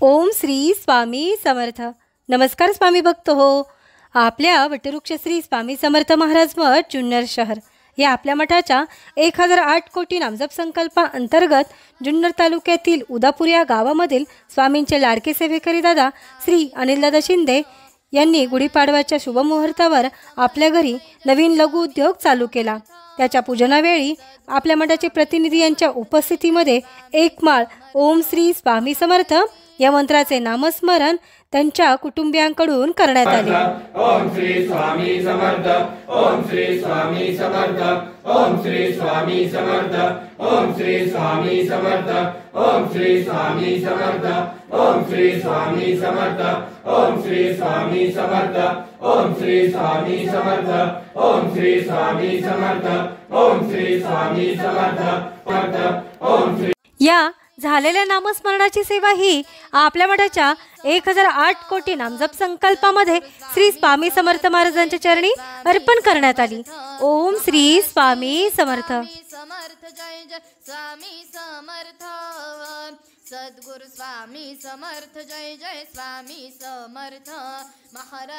ओम श्री स्वामी समर्थ। नमस्कार स्वामी भक्त हो। आपल्या वटवृक्ष श्री स्वामी समर्थ महाराज मठ जुन्नर शहर या आपल्या मठाच्या 1008 कोटी नामजप संकल्पा अंतर्गत जुन्नर तालुक्यातील उदापूर या गावामधील स्वामींचे लाडके सेवेकरी दादा श्री अनिलदादा शिंदे यांनी गुढीपाडव्याच्या शुभमुहूर्तावर आपल्या घरी नवीन लघु उद्योग चालू केला। त्याच्या पूजनावेळी आपल्या मठाचे प्रतिनिधी यांच्या उपस्थितीमध्ये एक माळ ओम श्री स्वामी समर्थ या मंत्राचे नामस्मरण त्यांच्या कुटुंबियांकडून करण्यात आले। ओम श्री स्वामी समर्थ, ओम श्री स्वामी समर्थ, ओम श्री स्वामी समर्थ, ओम श्री स्वामी समर्थ, ओम श्री स्वामी समर्थ, ओम श्री स्वामी समर्थ, ओम श्री स्वामी समर्थ, ओम श्री स्वामी समर्थ, ओम श्री स्वामी समर्थ, ओम श्री स्वामी समर्थ, ओम श्री। या झालेल्या नामस्मरणाची सेवा ही आपल्या मठाच्या 1008 कोटी नामजप संकल्पामध्ये श्री स्वामी समर्थ महाराजांच्या चरणी अर्पण करण्यात आली। ओम श्री स्वामी समर्थ। जय जय स्वामी समर्थ, सद्गुरु स्वामी समर्थ, जय जय स्वामी समर्थ महाराज।